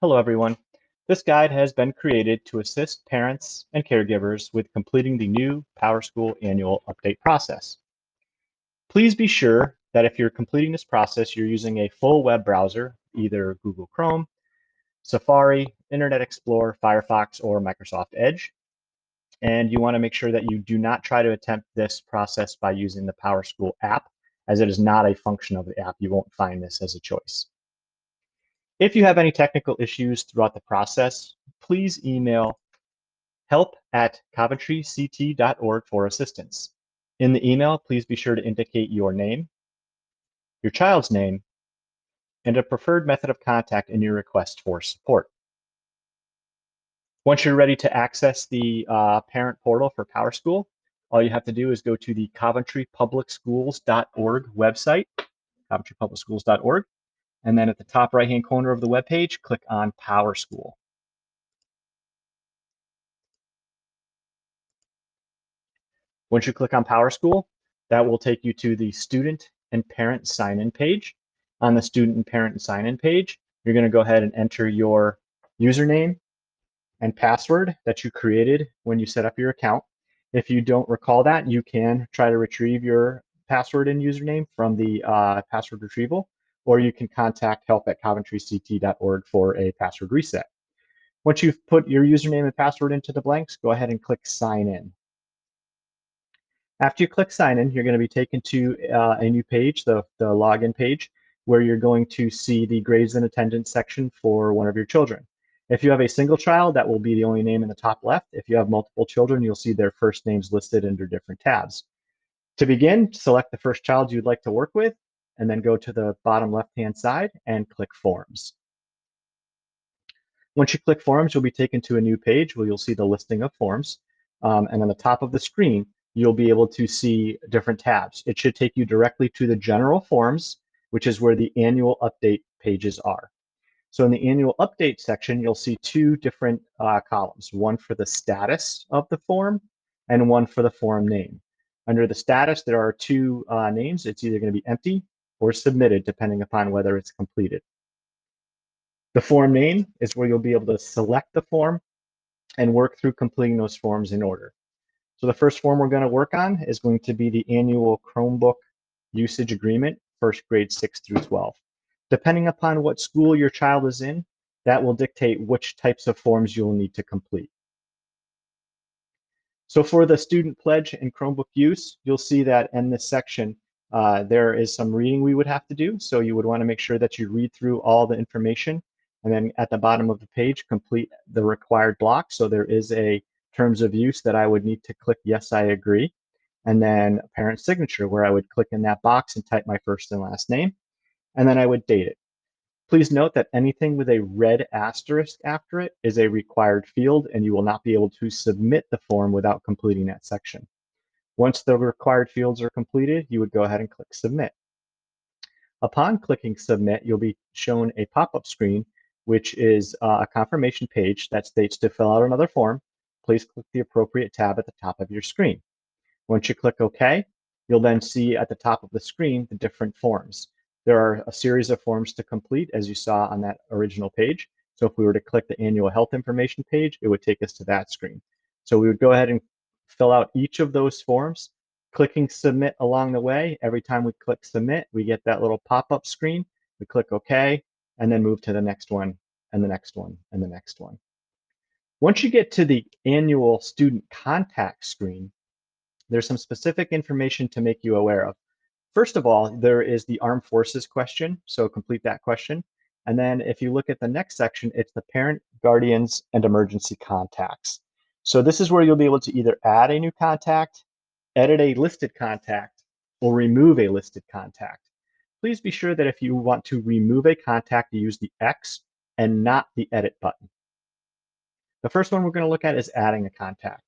Hello, everyone. This guide has been created to assist parents and caregivers with completing the new PowerSchool annual update process. Please be sure that if you're completing this process, you're using a full web browser, either Google Chrome, Safari, Internet Explorer, Firefox, or Microsoft Edge. And you want to make sure that you do not try to attempt this process by using the PowerSchool app, as it is not a function of the app. You won't find this as a choice. If you have any technical issues throughout the process, please email help@coventryct.org for assistance. In the email, please be sure to indicate your name, your child's name, and a preferred method of contact in your request for support. Once you're ready to access the parent portal for PowerSchool, all you have to do is go to the coventrypublicschools.org website, coventrypublicschools.org, and then at the top right-hand corner of the webpage, click on PowerSchool. Once you click on PowerSchool, that will take you to the student and parent sign-in page. On the student and parent sign-in page, you're going to go ahead and enter your username and password that you created when you set up your account. If you don't recall that, you can try to retrieve your password and username from the password retrieval, or you can contact help@coventryct.org for a password reset. Once you've put your username and password into the blanks, go ahead and click sign in. After you click sign in, you're going to be taken to a new page, the login page, where you're going to see the grades and attendance section for one of your children. If you have a single child, that will be the only name in the top left. If you have multiple children, you'll see their first names listed under different tabs. To begin, select the first child you'd like to work with, and then go to the bottom left-hand side and click Forms. Once you click Forms, you'll be taken to a new page where you'll see the listing of forms. And on the top of the screen, you'll be able to see different tabs. It should take you directly to the general forms, which is where the annual update pages are. So in the annual update section, you'll see two different columns, one for the status of the form and one for the form name. Under the status, there are two names. It's either going to be empty or submitted, depending upon whether it's completed. The form name is where you'll be able to select the form and work through completing those forms in order. So the first form we're going to work on is going to be the annual Chromebook usage agreement, first grade 6 through 12. Depending upon what school your child is in, that will dictate which types of forms you'll need to complete. So for the student pledge and Chromebook use, you'll see that in this section, there is some reading we would have to do. So you would want to make sure that you read through all the information, and then at the bottom of the page, complete the required block. So there is a terms of use that I would need to click yes, I agree. And then a parent signature where I would click in that box and type my first and last name, and then I would date it. Please note that anything with a red asterisk after it is a required field, and you will not be able to submit the form without completing that section. Once the required fields are completed, you would go ahead and click submit. Upon clicking submit, you'll be shown a pop-up screen, which is a confirmation page that states to fill out another form. Please click the appropriate tab at the top of your screen. Once you click OK, you'll then see at the top of the screen the different forms. There are a series of forms to complete, as you saw on that original page. So if we were to click the annual health information page, it would take us to that screen. So we would go ahead and fill out each of those forms, clicking submit along the way. Every time we click submit, we get that little pop-up screen. We click OK, and then move to the next one, and the next one, and the next one. Once you get to the annual student contact screen, there's some specific information to make you aware of. First of all, there is the Armed Forces question, so complete that question. And then if you look at the next section, it's the parent, guardians, and emergency contacts. So this is where you'll be able to either add a new contact, edit a listed contact, or remove a listed contact. Please be sure that if you want to remove a contact, you use the X and not the edit button. The first one we're going to look at is adding a contact.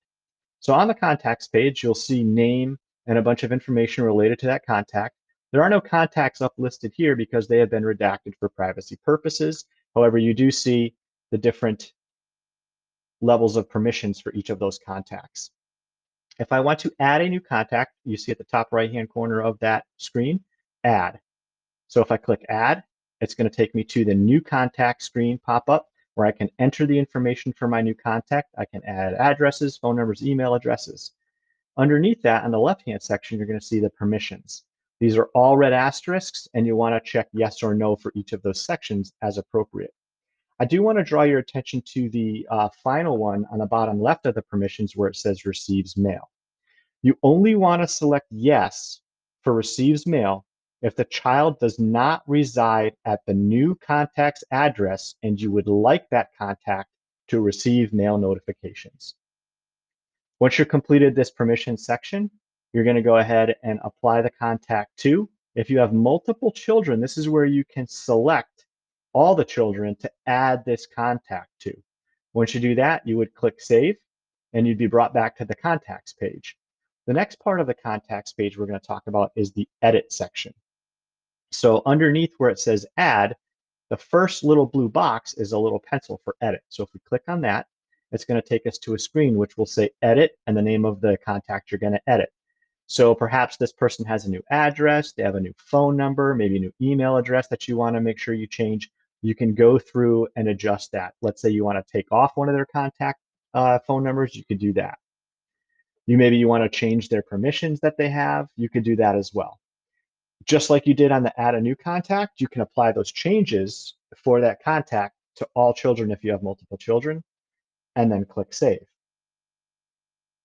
So on the contacts page, you'll see name and a bunch of information related to that contact. There are no contacts uplisted here because they have been redacted for privacy purposes. However, you do see the different levels of permissions for each of those contacts. If I want to add a new contact, you see at the top right-hand corner of that screen, add. So if I click add, it's going to take me to the new contact screen pop-up where I can enter the information for my new contact. I can add addresses, phone numbers, email addresses. Underneath that, on the left-hand section, you're going to see the permissions. These are all red asterisks, and you want to check yes or no for each of those sections as appropriate. I do want to draw your attention to the final one on the bottom left of the permissions where it says receives mail. You only want to select yes for receives mail if the child does not reside at the new contact's address and you would like that contact to receive mail notifications. Once you've completed this permission section, you're going to go ahead and apply the contact to. If you have multiple children, this is where you can select all the children to add this contact to. Once you do that, you would click save and you'd be brought back to the contacts page. The next part of the contacts page we're going to talk about is the edit section. So underneath where it says add, the first little blue box is a little pencil for edit. So if we click on that, it's going to take us to a screen which will say edit and the name of the contact you're going to edit. So perhaps this person has a new address, they have a new phone number, maybe a new email address that you want to make sure you change. You can go through and adjust that. Let's say you want to take off one of their contact phone numbers, you could do that. Maybe you want to change their permissions that they have, you could do that as well. Just like you did on the add a new contact, you can apply those changes for that contact to all children if you have multiple children, and then click save.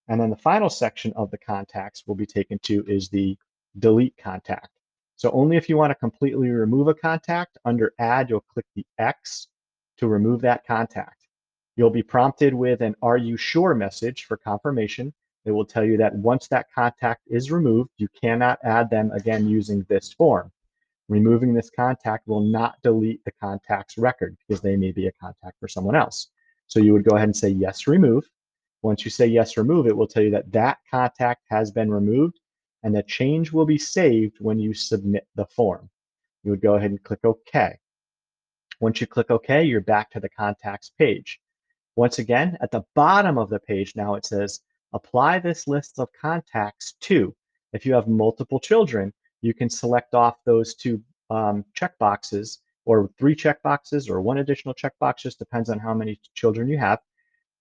And then the final section of the contacts we'll be taken to is the delete contact. So only if you want to completely remove a contact, under add, you'll click the X to remove that contact. You'll be prompted with an "Are you sure?" message for confirmation. It will tell you that once that contact is removed, you cannot add them again using this form. Removing this contact will not delete the contact's record because they may be a contact for someone else. So you would go ahead and say yes, remove. Once you say yes, remove, it will tell you that that contact has been removed and the change will be saved when you submit the form. You would go ahead and click OK. Once you click OK, you're back to the contacts page. Once again, at the bottom of the page now it says, apply this list of contacts to. If you have multiple children, you can select off those two checkboxes, or 3 checkboxes, or 1 additional checkbox, just depends on how many children you have.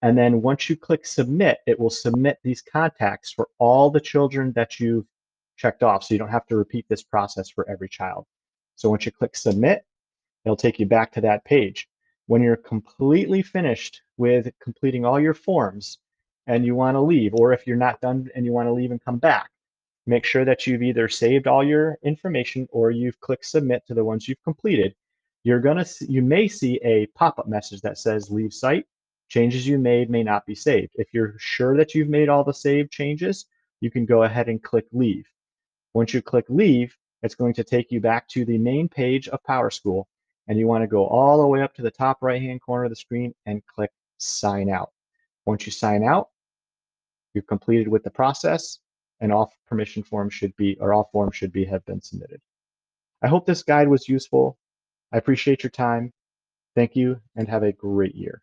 And then once you click submit, it will submit these contacts for all the children that you've checked off. So you don't have to repeat this process for every child. So once you click submit, it'll take you back to that page. When you're completely finished with completing all your forms and you want to leave, or if you're not done and you want to leave and come back, make sure that you've either saved all your information or you've clicked submit to the ones you've completed. You may see a pop-up message that says leave site. Changes you made may not be saved. If you're sure that you've made all the saved changes, you can go ahead and click leave. Once you click leave, it's going to take you back to the main page of PowerSchool, and you want to go all the way up to the top right-hand corner of the screen and click sign out. Once you sign out, you're completed with the process, and all permission forms should be, or all forms should be, have been submitted. I hope this guide was useful. I appreciate your time. Thank you, and have a great year.